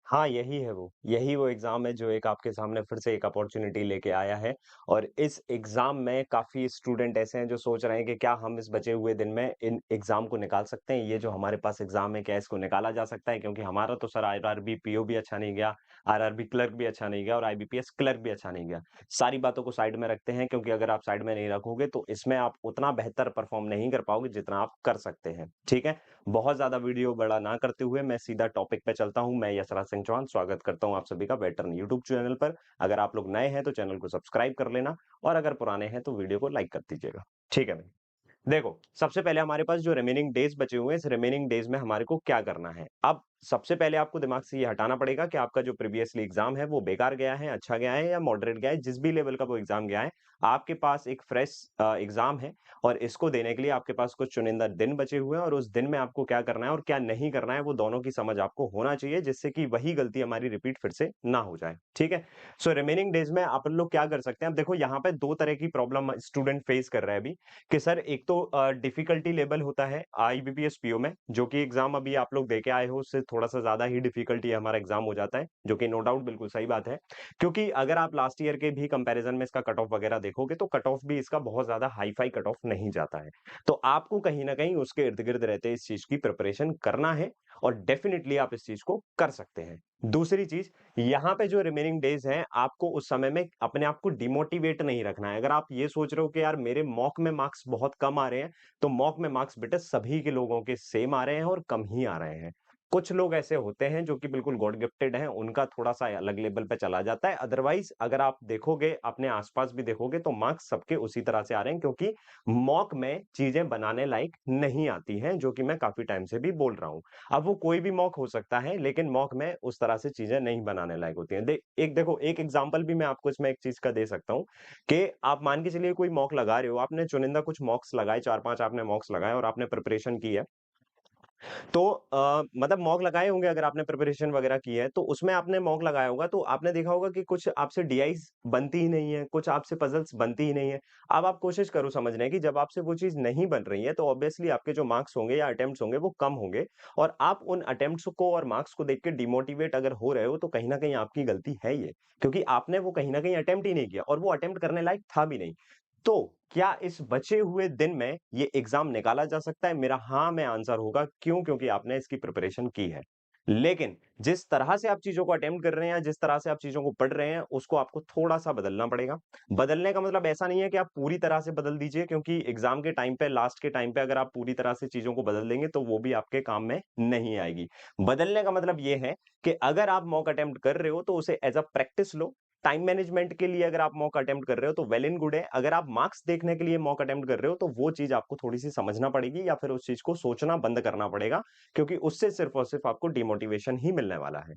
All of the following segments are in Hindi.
हाँ, यही वो एग्ज़ाम है जो एक आपके सामने फिर से एक अपॉर्च्युनिटी लेके आया है और इस एग्ज़ाम में काफ़ी स्टूडेंट ऐसे हैं जो सोच रहे हैं कि क्या हम इस बचे हुए दिन में इन एग्ज़ाम को निकाल सकते हैं? ये जो हमारे पास एग्ज़ाम है, क्या इसको निकाला जा सकता है? क्योंकि हमारा तो सर आरआरबी पीओ भी अच्छा नहीं गया, आरआरबी क्लर्क भी अच्छा नहीं गया और आईबीपीएस क्लर्क भी अच्छा नहीं गया। सारी बातों को साइड में रखते हैं क्योंकि अगर आप साइड में नहीं रखोगे तो इसमें आप उतना बेहतर परफ़ॉर्म नहीं कर पाओगे जितना आप कर सकते हैं, ठीक है? बहुत ज़्यादा वीडियो बड़ा ना करते हुए मैं सीधा टॉपिक पे चलता हूँ। मैं यशराज सिंह चौहान स्वागत करता हूँ आप सभी का वेटरन यूट्यूब चैनल पर। अगर आप लोग नए हैं तो चैनल को सब्सक्राइब कर लेना और अगर पुराने हैं तो वीडियो को लाइक कर दीजिएगा। ठीक है भाई। देखो, सबसे पहले हमारे पास जो रिमेनिंग डेज़ बचे हुए हैं, इस रिमेनिंग डेज़ में हमारे को क्या करना है? अब सबसे पहले आपको दिमाग से ये हटाना पड़ेगा कि आपका जो प्रीवियसली एग्ज़ाम है, वो बेकार गया है, अच्छा गया है या मॉडरेट गया है, जिस भी लेवल का वो एग्ज़ाम गया है, आपके पास एक फ्रेश एग्ज़ाम है और इसको देने के लिए आपके पास कुछ चुनिंदा दिन बचे हुए हैं और उस दिन में आपको क्या करना है और क्या नहीं करना है, वो दोनों की समझ आपको होना चाहिए, जिससे कि वही गलती हमारी रिपीट फिर से ना हो जाए। ठीक है? सो रिमेनिंग डेज़ में अपन लोग क्या कर सकते हैं? अब देखो यहाँ पे 2 तरह की प्रॉब्लम स्टूडेंट फेस कर रहा है अभी। कि सर एक तो डिफिकल्टी लेवल होता है आईबीपीएस पीओ में, जो कि एग्जाम अभी आप लोग दे के आए हो, उससे थोड़ा-सा ज़्यादा ही डिफिकल्टी हमारा एग्जाम हो जाता है, जो कि नो डाउट बिल्कुल सही बात है। क्योंकि अगर आप लास्ट ईयर के भी कंपैरिजन में इसका कट ऑफ वगैरह देखोगे, तो कट ऑफ भी इसका बहुत ज़्यादा हाई-फाई कट ऑफ नहीं जाता है। तो आपको कहीं न कहीं उसके इर्द-गिर्द रहते इस चीज़ की प्रिपरेशन करना है और डेफिनिटली आप इस चीज़ को कर सकते हैं। दूसरी चीज़, यहाँ पे जो रिमेनिंग डेज़ हैं, आपको उस समय में अपने आप को डिमोटिवेट नहीं रखना है। अगर आप ये सोच रहे हो कि यार मेरे मॉक में मार्क्स बहुत कम आ रहे हैं, तो मॉक में मार्क्स बेटा सभी के लोगों के सेम आ रहे हैं और कम ही आ रहे हैं। कुछ लोग ऐसे होते हैं जो कि बिल्कुल गॉड गिफ्टेड हैं, उनका थोड़ा-सा अलग लेवल पे चला जाता है। अदरवाइज़ अगर आप देखोगे, अपने आस-पास भी देखोगे तो मार्क्स सबके उसी तरह से आ रहे हैं क्योंकि मॉक में चीज़ें बनाने लायक नहीं आती हैं, जो कि मैं काफ़ी टाइम से भी बोल रहा हूँ। अब वो कोई भी मॉक हो सकता है, लेकिन मॉक में उस तरह से चीज़ें नहीं बनाने लायक होती हैं। एक देखो एक एग्ज़ाम्पल भी मैं आपको इसमें एक चीज़ का दे सकता हूँ कि आप मान के चलिए कोई मॉक लगा रहे हो, आपने चुनिंदा कुछ मॉक्स लगाए, 4-5 आपने मॉक्स लगाए और आपने प्रिपरेशन की है। तो मतलब मॉक लगाए होंगे अगर आपने प्रिपरेशन वगैरह की है, तो उसमें आपने मॉक लगाया होगा, तो आपने देखा होगा कि कुछ आपसे डीआईज़ बनती ही नहीं है, कुछ आपसे पज़ल्स बनती ही नहीं है। अब आप कोशिश करो समझने की, जब आपसे वो चीज़ नहीं बन रही है, तो ऑब्वियसली आपके जो मार्क्स होंगे या अटेम्प्ट्स होंगे, वो कम होंगे और आप उन अटेम्प्ट्स को और मार्क्स को देख के डिमोटिवेट अगर हो रहे हो, तो कहीं न कहीं आपकी गलती है ये, क्योंकि आपने वो कहीं न कहीं अटेम्प्ट ही नहीं किया और वो अटेम्प्ट करने लायक था भी नहीं। तो क्या इस बचे हुए दिन में ये एग्ज़ाम निकाला जा सकता है? मेरा हाँ में आंसर होगा, क्यों? क्योंकि आपने इसकी प्रिपरेशन की है। लेकिन जिस तरह से आप चीज़ों को अटेम्प्ट कर रहे हैं, जिस तरह से आप चीज़ों को पढ़ रहे हैं, उसको आपको थोड़ा-सा बदलना पड़ेगा। बदलने का मतलब ऐसा नहीं है कि आप पूरी तरह से बदल दीजिए क्योंकि एग्ज़ाम के टाइम पे, लास्ट के टाइम पे अगर आप पूरी तरह से चीज़ों को बदल देंगे, तो वो भी आपके काम में नहीं आएगी। बदलने का मतलब ये है कि अगर आप मॉक अटेम्प्ट कर रहे हो, तो उसे as a practice low. Time management के लिए अगर आप मॉक अटेम्प्ट कर रहे हो तो वेल एंड गुड है। अगर आप मार्क्स देखने के लिए मॉक अटेम्प्ट कर रहे हो तो वो चीज़ आपको थोड़ी-सी समझना पड़ेगी या फिर उस चीज़ को सोचना बंद करना पड़ेगा क्योंकि उससे सिर्फ़ और सिर्फ़ आपको डिमोटिवेशन ही मिलने वाला है।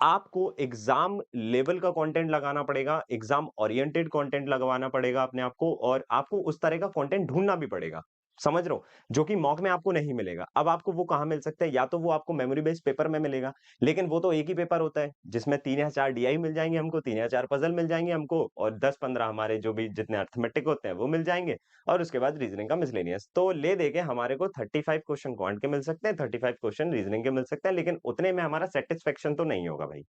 आपको एग्ज़ाम लेवल का कंटेंट लगाना पड़ेगा, एग्ज़ाम ओरिएंटेड कंटेंट लगवाना पड़ेगा अपने आप को और आपको उस तरह का कंटेंट ढूँढना भी पड़ेगा। समझ रहे हो? जो कि मॉक में आपको नहीं मिलेगा। अब आपको वो कहाँ मिल सकता है? या तो वो आपको मेमोरी बेस्ड पेपर में मिलेगा, लेकिन वो तो एक ही पेपर होता है, जिसमें 3 या 4 डीआई मिल जाएँगे हमको, 3 या 4 पज़ल मिल जाएँगे हमको और 10-15 हमारे जो भी जितने अरिथमेटिक होते हैं, वो मिल जाएँगे और उसके बाद रीज़निंग का मिसलेनियस। तो ले दे के हमारे को 35 क्वेश्चन क्वांट के मिल सकते हैं, 35 क्वेश्चन रीज़निंग के मिल सकते हैं, लेकिन उतने में हमारा सैटिस्फैक्शन तो नहीं होगा भाई।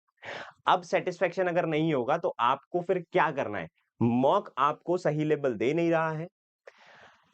अब सैटिस्फैक्शन अगर नहीं होगा तो आपको फिर क्या करना है? मॉक आपको सही लेवल दे नहीं रहा है,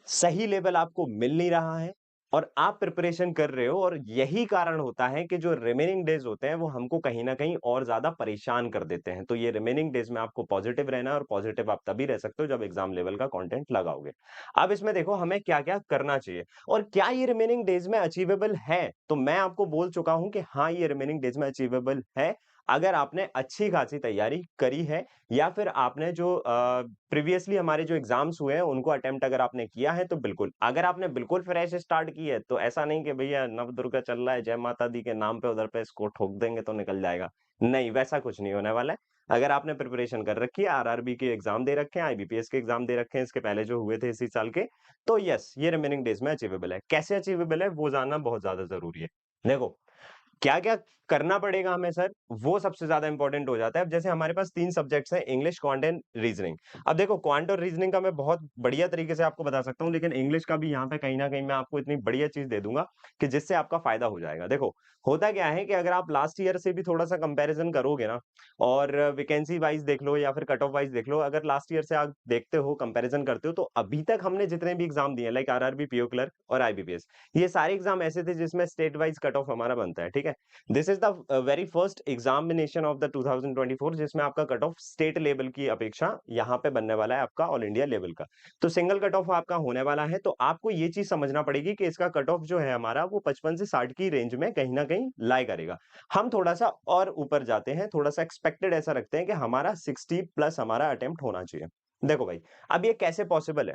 सही लेवल आपको मिल नहीं रहा है और आप प्रिपरेशन कर रहे हो और यही कारण होता है कि जो रिमेनिंग डेज़ होते हैं वो हमको कहीं न कहीं और ज़्यादा परेशान कर देते हैं। तो ये रिमेनिंग डेज़ में आपको पॉजिटिव रहना है और पॉजिटिव आप तभी रह सकते हो जब एग्ज़ाम लेवल का कंटेंट लगाओगे। अब इसमें देखो हमें क्या-क्या करना चाहिए और क्या ये रिमेनिंग डेज़ में अचीवेबल है? तो मैं आपको बोल चुका हूँ कि हाँ, ये रिमेनिंग डेज़ में अचीवेबल है, अगर आपने अच्छी खासी तैयारी करी है या फिर आपने जो प्रीवियसली हमारे जो एग्ज़ाम्स हुए हैं, उनको अटेम्प्ट अगर आपने किया है, तो बिल्कुल। अगर आपने बिल्कुल फ्रेश स्टार्ट की है, तो ऐसा नहीं कि भैया नवदुर्गा चल रहा है, जय माता दी के नाम पे उधर पे इसको ठोक देंगे तो निकल जाएगा। नहीं, वैसा कुछ नहीं होने वाला है। अगर आपने प्रिपरेशन कर रखी है, आरआरबी के एग्ज़ाम दे रखे हैं, आईबीपीएस के एग्ज़ाम दे रखे हैं, इसके पहले जो हुए थे इसी साल के, तो येस, ये रिमेनिंग डेज़ में अचीवेबल है। कैसे अचीवेबल है, वो जानना बहुत ज़्यादा ज़रूरी है। देखो क्या-क्या करना पड़ेगा हमें सर, वो सबसे ज़्यादा इम्पोर्टेंट हो जाता है। अब जैसे हमारे पास 3 सब्जेक्ट्स हैं इंग्लिश, क्वांट एंड रीज़निंग। अब देखो क्वांट और रीज़निंग का मैं बहुत बढ़िया तरीके से आपको बता सकता हूँ, लेकिन इंग्लिश का भी यहाँ पे कहीं न कहीं मैं आपको इतनी बढ़िया चीज़ दे दूँगा कि जिससे आपका फ़ायदा हो जाएगा। देखो, होता क्या है कि अगर आप लास्ट ईयर से भी थोड़ा-सा कंपैरिज़न करोगे ना और वैकेंसी वाइज़ देख लो या फिर कट ऑफ वाइज़ देख लो, अगर लास्ट ईयर से आप देखते हो, कंपैरिज़न करते हो, तो अभी तक हमने जितने भी एग्ज़ाम दिए हैं लाइक आरआरबी, पीओ क्लर्क और आईबीपीएस, ये सारे एग्ज़ाम ऐसे थे जिसमें स्टेट वाइज़ कट ऑफ हमारा बनता है, ठीक है? This is the very first examination of the 2024 जिसमें आपका कट ऑफ स्टेट लेवल की अपेक्षा यहाँ पे बनने वाला है आपका ऑल इंडिया लेवल का। तो सिंगल कट ऑफ आपका होने वाला है, तो आपको ये चीज समझना पड़ेगी कि इसका कट ऑफ जो है हमारा वो 55 से 60 की रेंज में कहीं ना कहीं लाई करेगा। हम थोड़ा सा और ऊपर जाते हैं, थोड़ा सा एक्सपेक्टेड ऐसा रखते हैं कि हमारा 60 प्लस हमारा अटेम्प्ट होना चाहिए। देखो भाई, अब ये कैसे पॉसिबल है?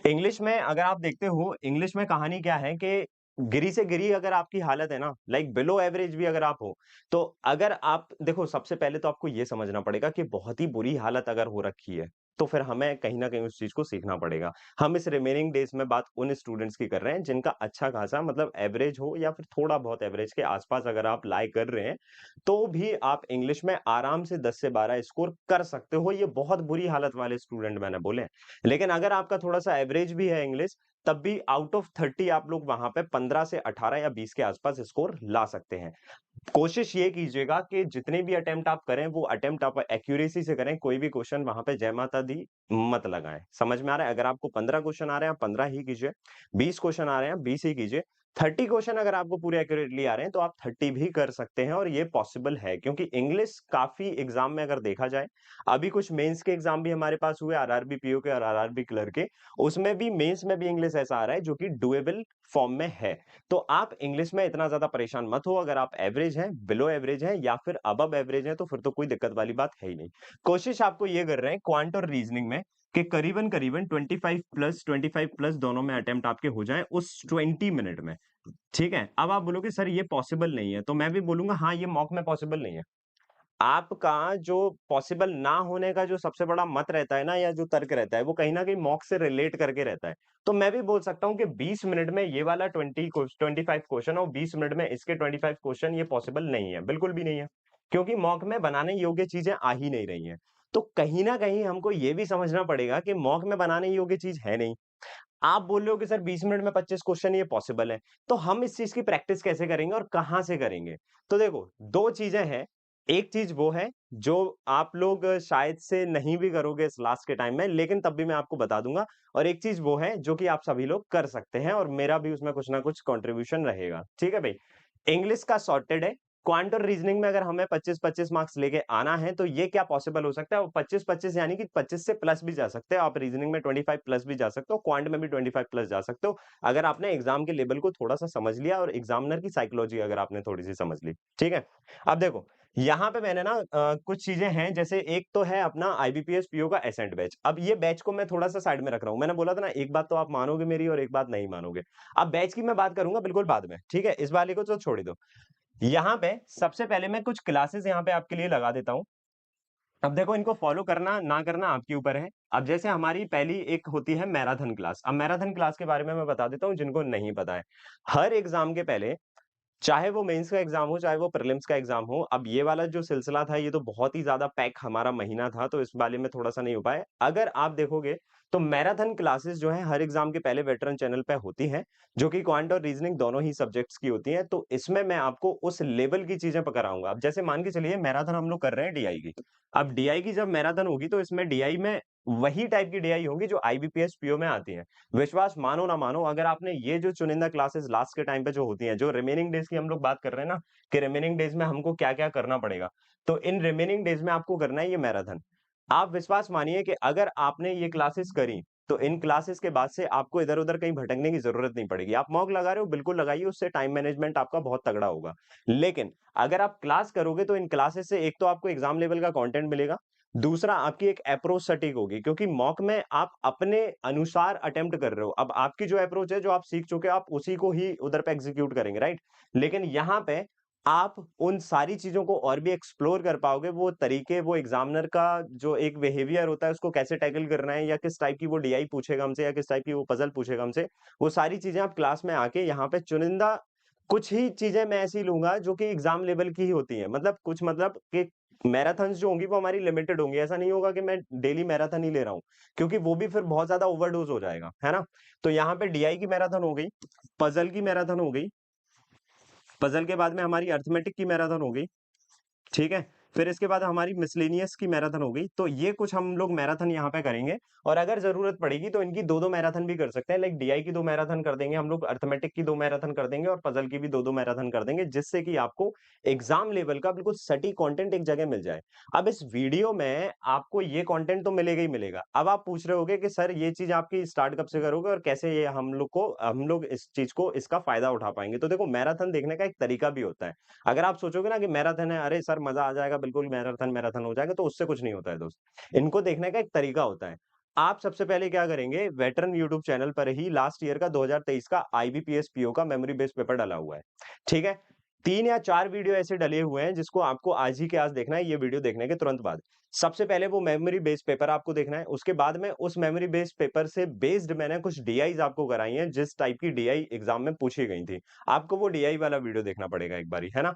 इंग्लिश में अगर आप देखते हो, इंग्लिश में कहानी क्या है कि गिरी से गिरी अगर आपकी हालत है ना, लाइक बिलो एवरेज भी अगर आप हो, तो अगर आप देखो सबसे पहले तो आपको ये समझना पड़ेगा कि बहुत ही बुरी हालत अगर हो रखी है, तो फिर हमें कहीं न कहीं उस चीज़ को सीखना पड़ेगा। हम इस रिमेनिंग डेज़ में बात उन स्टूडेंट्स की कर रहे हैं, जिनका अच्छा खासा मतलब एवरेज हो या फिर थोड़ा बहुत एवरेज के आस-पास अगर आप लाई कर रहे हैं, तो भी आप इंग्लिश में आराम से 10 से 12 स्कोर कर सकते हो। ये बहुत बुरी हालत वाले स्टूडेंट मैंने बोले हैं। लेकिन अगर आपका थोड़ा-सा एवरेज भी है इंग्लिश, तब भी आउट ऑफ 30 आप लोग वहाँ पे 15 से 18 या 20 के आसपास स्कोर ला सकते हैं। कोशिश ये कीजिएगा कि जितने भी अटेम्प्ट आप करें, वो अटेम्प्ट आप एक्यूरेसी से करें, कोई भी क्वेश्चन वहाँ पे जय माता दी मत लगाएँ। समझ में आ रहा है? अगर आपको 15 क्वेश्चन आ रहे हैं, आप 15 ही कीजिए, 20 क्वेश्चन आ रहे हैं, 20 ही कीजिए, 30 क्वेश्चन अगर आपको पूरे एक्यूरेटली आ रहे हैं, तो आप 30 भी कर सकते हैं और ये पॉसिबल है क्योंकि इंग्लिश काफ़ी एग्ज़ाम में अगर देखा जाए, अभी कुछ मेंस के एग्ज़ाम भी हमारे पास हुए आरआरबी, पीओ के और आरआरबी क्लर्क के, उसमें भी मेंस में भी इंग्लिश ऐसा आ रहा है जो कि डूएबल फॉर्म में है। तो आप इंग्लिश में इतना ज़्यादा परेशान मत हो, अगर आप एवरेज हैं, बिलो एवरेज हैं या फिर अबव एवरेज हैं, तो फिर तो कोई दिक्कत वाली बात है ही नहीं। कोशिश आपको ये कर रहे हैं क्वांट और रीजनिंग में कि करीबन-करीबन 25 प्लस दोनों में अटेम्प्ट आपके हो जाएँ उस 20 मिनट में, ठीक है? अब आप बोलोगे सर ये पॉसिबल नहीं है, तो मैं भी बोलूँगा हाँ, ये मॉक में पॉसिबल नहीं है। आपका जो पॉसिबल ना होने का जो सबसे बड़ा मत रहता है ना या जो तर्क रहता है, वो कहीं न कहीं मॉक से रिलेट करके रहता है। तो मैं भी बोल सकता हूँ कि 20 मिनट में ये वाला 25 क्वेश्चन और 20 मिनट में इसके 25 क्वेश्चन ये पॉसिबल नहीं है, बिल्कुल भी नहीं है। क्योंकि मॉक में बनाने योग्य चीज़ें आ ही नहीं रही हैं। तो कहीं न कहीं हमको ये भी समझना पड़ेगा कि मॉक में बनाने योग्य चीज़ है नहीं। आप बोल रहे हो कि सर 20 मिनट में 25 क्वेश्चन ये पॉसिबल है। तो हम इस चीज़ की प्रैक्टिस कैसे करेंगे और कहाँ से करेंगे? तो देखो 2 चीज़ें हैं। एक चीज़ वो है जो आप लोग शायद से नहीं भी करोगे इस लास्ट के टाइम में, लेकिन तब भी मैं आपको बता दूँगा और एक चीज़ वो है जो कि आप सभी लोग कर सकते हैं और मेरा भी उसमें कुछ ना कुछ कंट्रीब्यूशन रहेगा। ठीक है भई? इंग्लिश का सॉर्टेड है। क्वांट और रीजनिंग में अगर हमें 25-25 मार्क्स लेके आना है, तो ये क्या पॉसिबल हो सकता है? वो 25-25 यानी कि 25 से प्लस भी जा सकते हो। आप रीजनिंग में 25 प्लस भी जा सकते हो, क्वांट में भी 25 प्लस जा सकते हो, अगर आपने एग्ज़ाम के लेवल को थोड़ा-सा समझ लिया और एग्ज़ामिनर की साइकोलॉजी अगर आपने थोड़ी-सी समझ ली। ठीक है? अब देखो, यहाँ पे मैंने ना कुछ चीज़ें हैं, जैसे एक तो है अपना आईबीपीएस पीओ का एसेंट बैच। अब ये बैच को मैं थोड़ा-सा साइड में रख रहा हूँ। मैंने बोला था ना, एक बात तो आप मानोगे मेरी और एक बात नहीं मानोगे। अब बैच की मैं बात करूँगा बिल्कुल बाद में, ठीक है? इस वाले को तो छोड़ ही दो। यहाँ पे सबसे पहले मैं कुछ क्लासेस यहाँ पे आपके लिए लगा देता हूँ। अब देखो इनको फॉलो करना ना करना आपके ऊपर है। अब जैसे हमारी पहली एक होती है मैराथन क्लास। अब मैराथन क्लास के बारे में मैं बता देता हूँ जिनको नहीं पता है। हर एग्ज़ाम के पहले चाहे वो मेंस का एग्ज़ाम हो, चाहे वो प्रीलिम्स का एग्ज़ाम हो, अब ये वाला जो सिलसिला था, ये तो बहुत ही ज़्यादा पैक हमारा महीना था, तो इस वाले में थोड़ा-सा नहीं हो पाया। अगर आप देखोगे, तो मैराथन क्लासेस जो हैं, हर एग्ज़ाम के पहले वेटरन चैनल पे होती हैं, जो कि क्वांट और रीज़निंग दोनों ही सब्जेक्ट्स की होती हैं। तो इसमें मैं आपको उस लेवल की चीज़ें कराऊँगा। अब जैसे मान के चलिए मैराथन हम लोग कर रहे हैं डीआई की। अब डीआई की जब मैराथन होगी, तो इसमें डीआई में वही टाइप की डीआई होंगी, जो आईबीपीएस, पीओ में आती हैं। विश्वास मानो ना मानो, अगर आपने ये जो चुनिंदा क्लासेस लास्ट के टाइम पे जो होती हैं, जो रिमेनिंग डेज़ की हम लोग बात कर रहे हैं ना, कि रिमेनिंग डेज़ में हमको क्या-क्या करना पड़ेगा। तो इन रिमेनिंग डेज़ में आपको करना है ये मैराथन। आप विश्वास मानिए कि अगर आपने ये क्लासेस करी, तो इन क्लासेस के बाद से आपको इधर-उधर कहीं भटकने की ज़रूरत नहीं पड़ेगी। आप मॉक लगा रहे हो, बिल्कुल लगाइए, उससे टाइम मैनेजमेंट आपका बहुत तगड़ा होगा। लेकिन अगर आप क्लास करोगे, तो इन क्लासेस से एक तो आपको एग्ज़ाम लेवल का कंटेंट मिलेगा, दूसरा आपकी एक अप्रोच सटीक होगी, क्योंकि मॉक में आप अपने अनुसार अटेम्प्ट कर रहे हो। अब आपकी जो अप्रोच है, जो आप सीख चुके हो, आप उसी को ही उधर पे एग्जीक्यूट करेंगे, राइट? लेकिन यहाँ पे आप उन सारी चीज़ों को और भी एक्सप्लोर कर पाओगे, वो तरीके, वो एग्ज़ामिनर का जो एक बिहेवियर होता है, उसको कैसे टैकल करना है या किस टाइप की वो डीआई पूछेगा हमसे या किस टाइप की वो पज़ल पूछेगा हमसे, वो सारी चीज़ें आप क्लास में आके यहाँ पे चुनिंदा कुछ ही चीज़ें मैं ऐसी लूँगा जो कि एग्ज़ाम लेवल की ही होती हैं। मतलब कुछ मतलब कि मैराथन्स जो होंगी वो हमारी लिमिटेड होंगी। ऐसा नहीं होगा कि मैं डेली मैराथन ही ले रहा हूँ, क्योंकि वो भी फिर बहुत ज़्यादा ओवरडोज़ हो जाएगा, है ना? तो यहाँ पे डीआई की मैराथन हो गई, पज़ल की मैराथन हो गई, पज़ल के बाद में हमारी अरिथमेटिक की मैराथन हो गई। ठीक है? फिर इसके बाद हमारी मिसलेनियस की मैराथन हो गई, तो ये कुछ हम लोग मैराथन यहाँ पे करेंगे और अगर ज़रूरत पड़ेगी तो इनकी 2-2 मैराथन भी कर सकते हैं, लाइक डीआई की 2 मैराथन कर देंगे हम लोग, अरिथमेटिक की 2 मैराथन कर देंगे और पज़ल की भी 2-2 मैराथन कर देंगे, जिससे कि आपको एग्ज़ाम लेवल का बिल्कुल सटीक कंटेंट एक जगह मिल जाए। अब इस वीडियो में आपको ये कंटेंट तो मिलेगा ही मिलेगा। अब आप पूछ रहे होंगे कि सर ये चीज़ आपकी स्टार्ट कब से करोगे और कैसे ये हम लोग इस चीज़ को इसका फ़ायदा उठा पाएँगे? तो देखो मैराथन देखने का एक तरीका भी होता है। अगर आप सोचोगे ना कि मैराथन है, अरे सर मज़ा आ जाएगा, बिल्कुल मैराथन मैराथन हो जाएगा, तो उससे कुछ नहीं होता है दोस्त। इनको देखने का एक तरीका होता है। आप सबसे पहले क्या करेंगे, वेटरन यूट्यूब चैनल पर ही लास्ट ईयर का 2023 का आईबीपीएस पीओ का मेमोरी बेस्ड पेपर डला हुआ है। ठीक है? 3 या 4 वीडियो ऐसे डले हुए हैं जिसको आपको आज ही के आज देखना है, ये वीडियो देखने के तुरंत बाद। सबसे पहले वो मेमोरी बेस्ड पेपर आपको देखना है, उसके बाद में उस मेमोरी बेस्ड पेपर से बेस्ड मैंने कुछ डीआईज़ आपको कराई हैं, जिस टाइप की डीआई एग्ज़ाम में पूछी गई थी। आपको वो डीआई वाला वीडियो देखना पड़ेगा एक बारी, है ना?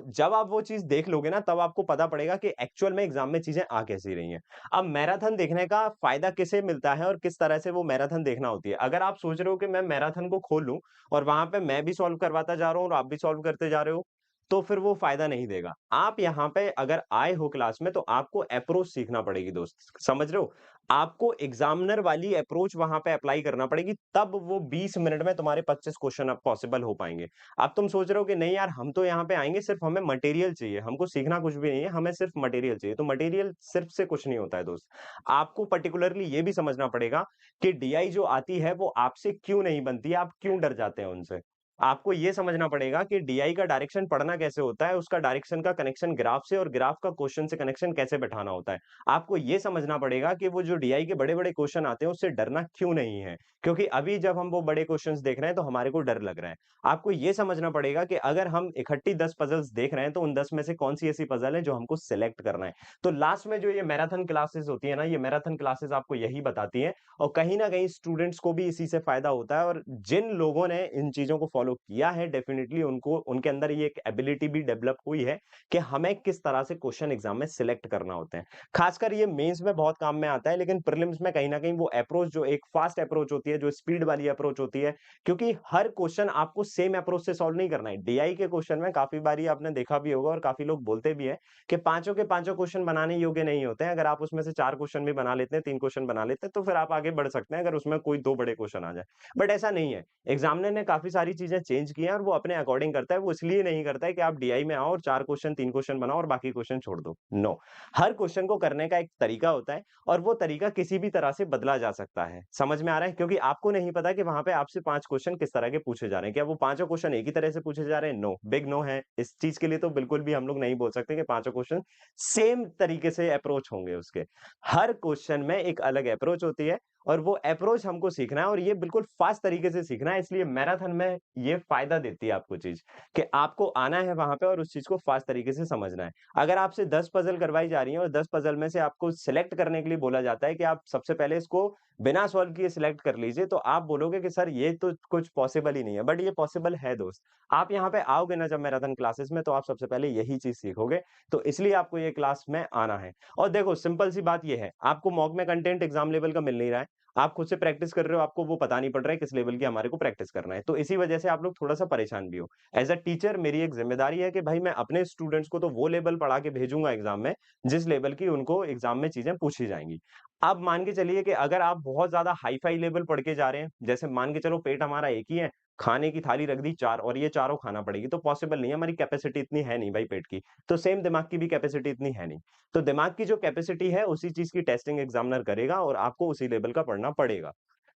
जब आप वो चीज़ देख लोगे ना, तब आपको पता पड़ेगा कि एक्चुअल में एग्ज़ाम में चीज़ें आ कैसी रही हैं। अब मैराथन देखने का फ़ायदा किसे मिलता है और किस तरह से वो मैराथन देखना होती है। अगर आप सोच रहे हो कि मैं मैराथन को खोल लूँ और वहाँ पे मैं भी सॉल्व करवाता जा रहा हूँ और आप भी सॉल्व करते जा रहे हो, तो फिर वो फ़ायदा नहीं देगा। आप यहाँ पे अगर आए हो क्लास में, तो आपको अप्रोच सीखना पड़ेगी दोस्त, समझ रहे हो? आपको एग्ज़ामिनर वाली अप्रोच वहाँ पे अप्लाई करना पड़ेगी, तब वो 20 मिनट में तुम्हारे 25 क्वेश्चन अब पॉसिबल हो पाएँगे। अब तुम सोच रहे हो कि नहीं यार, हम तो यहाँ पे आएँगे, सिर्फ हमें मटेरियल चाहिए, हमको सीखना कुछ भी नहीं है, हमें सिर्फ मटेरियल चाहिए। तो मटेरियल सिर्फ से कुछ नहीं होता है दोस्त। आपको पार्टिकुलरली ये भी समझना पड़ेगा कि डीआई जो आती है वो आपसे क्यों नहीं बनती है, आप क्यों डर जाते हैं उनसे। आपको ये समझना पड़ेगा कि डीआई का डायरेक्शन पढ़ना कैसे होता है, उसका डायरेक्शन का कनेक्शन ग्राफ से और ग्राफ का क्वेश्चन से कनेक्शन कैसे बैठाना होता है। आपको ये समझना पड़ेगा कि वो जो डीआई के बड़े-बड़े क्वेश्चन आते हैं, उससे डरना क्यों नहीं है। क्योंकि अभी जब हम वो बड़े क्वेश्चन्स देख रहे हैं, तो हमारे को डर लग रहा है। आपको ये समझना पड़ेगा कि अगर हम इकट्ठी 10 पज़ल्स देख रहे हैं, तो उन 10 में से कौन-सी ऐसी पज़ल है जो हमको सिलेक्ट करना है। तो लास्ट में जो ये मैराथन क्लासेस होती है ना, ये मैराथन क्लासेस आपको यही बताती हैं और कहीं न कहीं स्टूडेंट्स को भी इसी से फ़ायदा होता है और जिन लोगों ने इन चीज़ों को फ़ॉलो किया है, डेफ़िनिटली उनको उनके अंदर ये एक एबिलिटी भी डेवलप हुई है कि हमें किस तरह से क्वेश्चन एग्ज़ाम में सिलेक्ट करना होते हैं। ख़ासकर ये मेंस में बहुत काम में आता है, लेकिन प्रीलिम्स में कहीं न कहीं वो अप्रोच जो एक फ़ास्ट अप्रोच होती है, जो स्पीड वाली अप्रोच होती है, क्योंकि हर क्वेश्चन आपको सेम अप्रोच से सॉल्व नहीं करना है। डीआई के क्वेश्चन में काफ़ी बारी आपने देखा भी होगा और काफ़ी लोग बोलते भी हैं कि पाँचों के पाँचों क्वेश्चन बनाने योग्य नहीं होते हैं। अगर आप उसमें से 4 क्वेश्चन भी बना लेते हैं, 3 क्वेश्चन बना लेते हैं, तो फिर आप आगे बढ़ सकते हैं, अगर उसमें कोई 2 बड़े क्वेश्चन आ जाए। बट ऐसा नहीं है। एग्ज़ामिनर ने काफ़ी सारी चीज़ें चेंज की हैं और वो अपने अकॉर्डिंग करता है। वो इसलिए नहीं करता है कि आप डीआई में आओ और 4 क्वेश्चन, 3 क्वेश्चन बनाओ और बाकी क्वेश्चन छोड़ दो। नो। हर क्वेश्चन को करने का एक तरीका होता है और वो तरीका किसी भी तरह से बदला जा सकता है। समझ में आ रहा है? क्योंकि आपको नहीं पता कि वहाँ पे आपसे 5 क्वेश्चन किस तरह के पूछे जा रहे हैं। क्या वो पाँचों क्वेश्चन एक ही तरह से पूछे जा रहे हैं? नो, बिग नो है। इस चीज़ के लिए तो बिल्कुल भी हम लोग नहीं बोल सकते कि पाँचों क्वेश्चन सेम तरीके से अप्रोच होंगे उसके। हर क्वेश्चन में एक अलग अप्रोच होती है और वो अप्रोच हमको सीखना है और ये बिल्कुल फ़ास्ट तरीके से सीखना है, इसलिए मैराथन में ये फ़ायदा देती है आपको चीज़, कि आपको आना है वहाँ पे और उस चीज़ को फ़ास्ट तरीके से समझना है। अगर आपसे 10 पज़ल करवाई जा रही हैं और 10 पज़ल में से आपको सिलेक्ट करने के लिए बोला जाता है कि आप सबसे पहले इसको बिना सॉल्व किए सिलेक्ट कर लीजिए, तो आप बोलोगे कि सर ये तो कुछ पॉसिबल ही नहीं है, बट ये पॉसिबल है दोस्त। आप यहाँ पे आओगे ना जब मैराथन क्लासेस में, तो आप सबसे पहले यही चीज़ सीखोगे, तो इसलिए आपको ये क्लास में आना है। और देखो सिंपल सी बात ये है, आपको मॉक में कंटेंट एग्ज़ाम लेवल का मिल नहीं रहा है, आप खुद से प्रैक्टिस कर रहे हो, आपको वो पता नहीं पड़ रहा है किस लेवल की हमारे को प्रैक्टिस करना है। तो इसी वजह से आप लोग थोड़ा-सा परेशान भी हो। एज़ अ टीचर मेरी एक ज़िम्मेदारी है कि भाई मैं अपने स्टूडेंट्स को तो वो लेवल पढ़ा के भेजूँगा एग्ज़ाम में, जिस लेवल की उनको एग्ज़ाम में चीज़ें पूछी जाएँगी। अब मान के चलिए कि अगर आप बहुत ज़्यादा हाई-फाई लेवल पढ़ के जा रहे हैं, जैसे मान के चलो पेट हमारा एक ही है, खाने की थाली रख दी 4 और ये चारों खाना पड़ेगी, तो पॉसिबल नहीं है, हमारी कैपेसिटी इतनी है नहीं भाई पेट की। तो सेम दिमाग की भी कैपेसिटी इतनी है नहीं। तो दिमाग की जो कैपेसिटी है, उसी चीज़ की टेस्टिंग एग्ज़ामिनर करेगा और आपको उसी लेवल का पढ़ना पड़ेगा।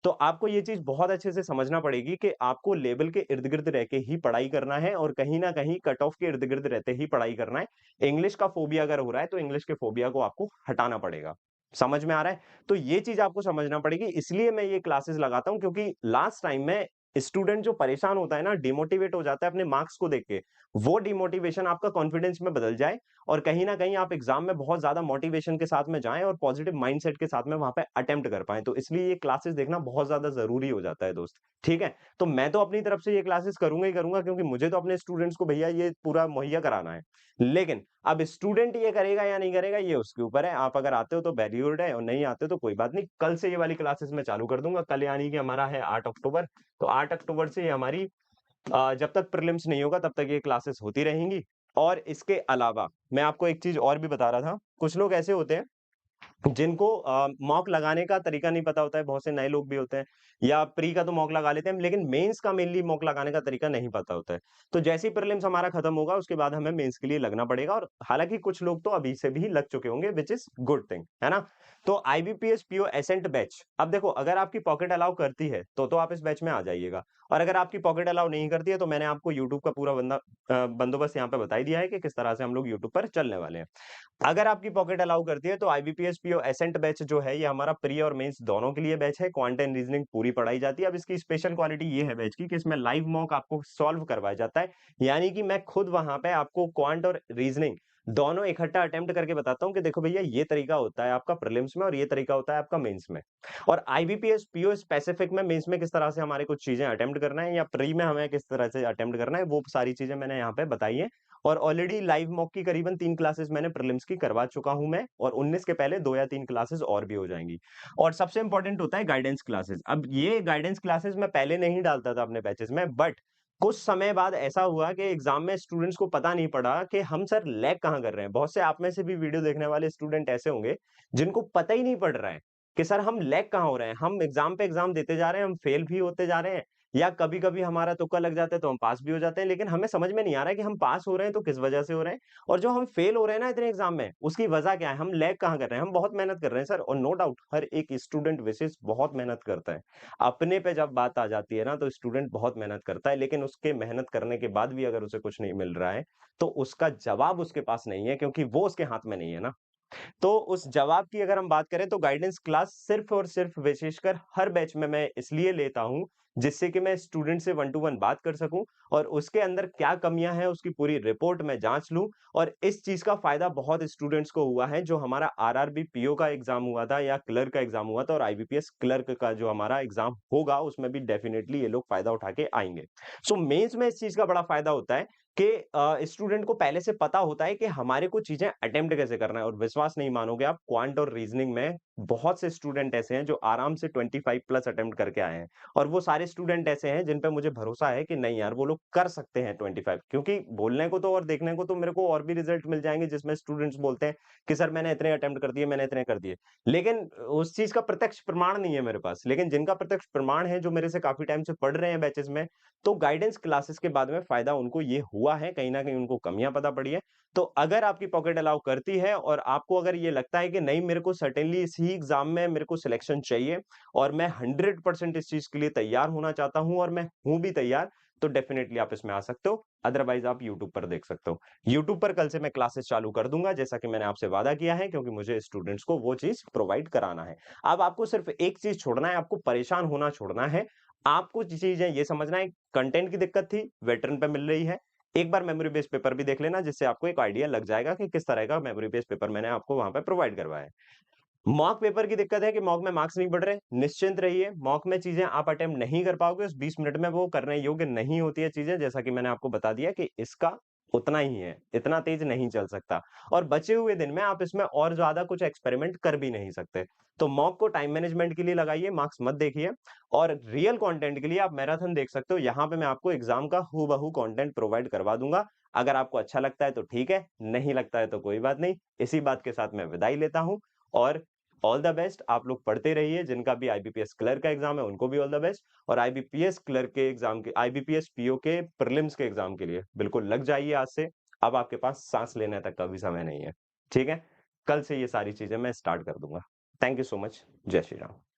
तो आपको ये चीज़ बहुत अच्छे से समझना पड़ेगी कि आपको लेवल के इर्द-गिर्द रह के ही पढ़ाई करना है और कहीं न कहीं कट ऑफ के इर्द-गिर्द रहते ही पढ़ाई करना है। इंग्लिश का फ़ोबिया अगर हो रहा है, तो इंग्लिश के फ़ोबिया को आपको हटाना पड़ेगा। समझ में आ रहा है? तो ये चीज़ आपको समझना पड़ेगी, इसलिए मैं ये क्लासेस लगाता हूँ, क्योंकि लास्ट टाइम में स्टूडेंट जो परेशान होता है ना, डिमोटिवेट हो जाता है अपने मार्क्स को देख के, वो डिमोटिवेशन आपका कॉन्फिडेंस में बदल जाए और कहीं न कहीं आप एग्ज़ाम में बहुत ज़्यादा मोटिवेशन के साथ में जाएँ और पॉजिटिव माइंडसेट के साथ में वहाँ पे अटेम्प्ट कर पाएँ। तो इसलिए ये क्लासेस देखना बहुत ज़्यादा ज़रूरी हो जाता है दोस्त, ठीक है? तो मैं तो अपनी तरफ से ये क्लासेस करूँगा ही करूँगा क्योंकि मुझे तो अपने स्टूडेंट्स को भैया ये पूरा मुहैया कराना है। लेकिन अब स्टूडेंट ये करेगा या नहीं करेगा ये उसके ऊपर है। आप अगर आते हो तो वेरी गुड है और नहीं आते हो तो कोई बात नहीं। कल से ये वाली क्लासेस मैं चालू कर दूँगा। कल यानी कि हमारा है 8 अक्टूबर, तो 8 अक्टूबर से ये हमारी जब तक प्रीलिम्स नहीं होगा तब तक ये क्लासेस होती रहेंगी। और इसके अलावा मैं आपको एक चीज़ और भी बता रहा था, कुछ लोग ऐसे होते हैं जिनको मॉक लगाने का तरीका नहीं पता होता है, बहुत से नए लोग भी होते हैं या प्री का तो मॉक लगा लेते हैं, लेकिन मेंस का मेनली मॉक लगाने का तरीका नहीं पता होता है। तो जैसे ही प्रीलिम्स हमारा खत्म होगा, उसके बाद हमें मेंस के लिए लगना पड़ेगा और हालाँकि कुछ लोग तो अभी से भी लग चुके होंगे व्हिच इज़ गुड थिंग, है ना? तो आईबीपीएस पीओ एसेंट बैच, अब देखो अगर आपकी पॉकेट अलाउ करती है, तो आप इस बैच में आ जाइएगा और अगर आपकी पॉकेट अलाउ नहीं करती है, तो मैंने आपको यूट्यूब का पूरा बंदोबस्त यहाँ पे बता ही दिया है कि किस तरह से हम लोग यूट्यूब पर चलने वाले हैं। अगर आपकी पॉकेट अलाउ करती है तो आईबीपीएस पीओ एसेंट बैच जो है ये हमारा प्री और मेंस दोनों के लिए बैच है। क्वांट एंड रीजनिंग पूरी पढ़ाई जाती है। अब इसकी स्पेशल क्वालिटी ये है बैच की कि इसमें लाइव मॉक आपको सॉल्व करवाया जाता है। यानी कि मैं खुद वहां पे आपको क्वांट और रीजनिंग दोनों इकट्ठा अटेम्प्ट करके बताता हूँ कि देखो भैया ये तरीका होता है आपका प्रीलिम्स में और ये तरीका होता है आपका मेंस में। और आईबीपीएस पीओ स्पेसिफिक में मेंस में किस तरह से हमारे कुछ चीजें अटेम्प्ट करना है या प्री में हमें किस तरह से अटेम्प्ट करना है वो सारी चीजें मैंने यहाँ पे बताई है। और ऑलरेडी लाइव मॉक की करीबन 3 क्लासेस मैंने प्रीलिम्स की करवा चुका हूं मैं और 19 के पहले 2 या 3 क्लासेस और भी हो जाएंगी। और सबसे इंपॉर्टेंट होता है गाइडेंस क्लासेस। अब ये गाइडेंस क्लासेस मैं पहले नहीं डालता था अपने बैचेस में, बट कुछ समय बाद ऐसा हुआ कि एग्जाम में स्टूडेंट्स को पता नहीं पड़ा कि हम सर लैग कहाँ कर रहे हैं। बहुत से आप में से भी वीडियो देखने वाले स्टूडेंट ऐसे होंगे जिनको पता ही नहीं पड़ रहा है कि सर हम लैग कहाँ हो रहे हैं। हम एग्जाम पे एग्जाम देते जा रहे हैं, हम फेल भी होते जा रहे हैं या कभी-कभी हमारा तुक्का लग जाता है तो हम पास भी हो जाते हैं, लेकिन हमें समझ में नहीं आ रहा है कि हम पास हो रहे हैं तो किस वजह से हो रहे हैं और जो हम फेल हो रहे हैं ना इतने एग्जाम में, उसकी वजह क्या है? हम लैग कहाँ कर रहे हैं? हम बहुत मेहनत कर रहे हैं सर और नो डाउट हर एक स्टूडेंट विशेष बहुत मेहनत करता है। अपने पे जब बात आ जाती है ना तो स्टूडेंट बहुत मेहनत करता है, लेकिन उसके मेहनत करने के बाद भी अगर उसे कुछ नहीं मिल रहा है, तो उसका जवाब उसके पास नहीं है क्योंकि वो उसके हाथ में नहीं है ना। तो उस जवाब की अगर हम बात करें तो गाइडेंस क्लास सिर्फ और सिर्फ विशेषकर हर बैच में मैं इसलिए लेता हूं जिससे कि मैं स्टूडेंट से वन टू वन बात कर सकूं और उसके अंदर क्या कमियां हैं उसकी पूरी रिपोर्ट मैं जांच लूं। और इस चीज का फायदा बहुत स्टूडेंट्स को हुआ है जो हमारा आरआरबी पीओ का एग्जाम हुआ था या क्लर्क का एग्जाम हुआ था और आईबीपीएस क्लर्क का जो हमारा एग्जाम होगा उसमें भी डेफिनेटली ये लोग फायदा उठा के आएंगे। सो मेंस में इस चीज का बड़ा फायदा होता है कि स्टूडेंट को पहले से पता होता है कि हमारे को चीजें अटेम्प्ट कैसे करना है और विश्वास नहीं मानोगे आप क्वांट और रीजनिंग में बहुत से स्टूडेंट ऐसे हैं जो आराम से 25 प्लस अटेम्प्ट करके आए हैं और वो सारे स्टूडेंट ऐसे हैं जिन पे मुझे भरोसा है कि नहीं यार वो लोग कर सकते हैं 25। क्योंकि बोलने को तो और देखने को तो मेरे को और भी रिजल्ट मिल जाएंगे जिसमें स्टूडेंट्स बोलते हैं कि सर मैंने इतने अटेम्प्ट कर दिए मैंने इतने कर दिए, लेकिन उस चीज का प्रत्यक्ष प्रमाण नहीं है मेरे पास। लेकिन जिनका प्रत्यक्ष प्रमाण है जो मेरे से काफी टाइम से पढ़ रहे हैं बैचेस में, तो गाइडेंस क्लासेस के बाद में फायदा उनको ये हुआ है, कहीं न कहीं उनको कमियाँ पता पड़ी है। तो अगर आपकी पॉकेट अलाउ करती है और आपको अगर ये लगता है कि नहीं मेरे को सर्टेनली इसी एग्ज़ाम में मेरे को सिलेक्शन चाहिए और मैं 100% इस चीज़ के लिए तैयार होना चाहता हूँ और मैं हूँ भी तैयार, तो डेफिनिटली आप इसमें आ सकते हो। अदरवाइज़ आप यूट्यूब पर देख सकते हो। यूट्यूब पर कल से मैं क्लासेस चालू कर दूँगा जैसा कि मैंने आपसे वादा किया है क्योंकि मुझे स्टूडेंट्स को वो चीज़ प्रोवाइड कराना है। अब आपको सिर्फ़ एक चीज़ छोड़ना है, आपको परेशान होना छोड़ना है। आपको चीज़ें ये समझना है कंटेंट की दिक्कत थी, वेटरन पे मिल रही है। एक बार मेमोरी बेस्ड पेपर भी देख लेना जिससे आपको एक आइडिया लग जाएगा कि किस तरह का मेमोरी बेस्ड पेपर मैंने आपको वहाँ पे प्रोवाइड करवाया है। मॉक पेपर की दिक्कत है कि मॉक में मार्क्स नहीं बढ़ रहे, निश्चिंत रहिए। मॉक में चीज़ें आप अटेम्प्ट नहीं कर पाओगे, उस 20 मिनट में वो करने योग्य नहीं होती है चीज़ें, जैसा कि मैंने आपको बता दिया कि इसका उतना ही है, इतना तेज़ नहीं चल सकता और बचे हुए दिन में आप इसमें और ज़्यादा कुछ एक्सपेरिमेंट कर भी नहीं सकते। तो मॉक को टाइम मैनेजमेंट के लिए लगाइए, मार्क्स मत देखिए और रियल कंटेंट के लिए आप मैराथन देख सकते हो। यहाँ पे मैं आपको एग्ज़ाम का हूबहू कंटेंट प्रोवाइड करवा दूँगा। अगर आपको अच्छा लगता है तो ठीक है, नहीं लगता है तो कोई बात नहीं। इसी बात के साथ मैं विदाई लेता हूँ और ऑल द बेस्ट। आप लोग पढ़ते रहिए, जिनका भी आईबीपीएस क्लर्क का एग्जाम है उनको भी ऑल द बेस्ट और आईबीपीएस क्लर्क के एग्जाम के आईबीपीएस पीओ के प्रीलिम्स के एग्जाम के लिए बिल्कुल लग जाइए आज से। अब आपके पास सांस लेने तक का भी समय नहीं है, ठीक है? कल से ये सारी चीजें मैं स्टार्ट कर दूंगा। Thank you so much. जय श्री राम।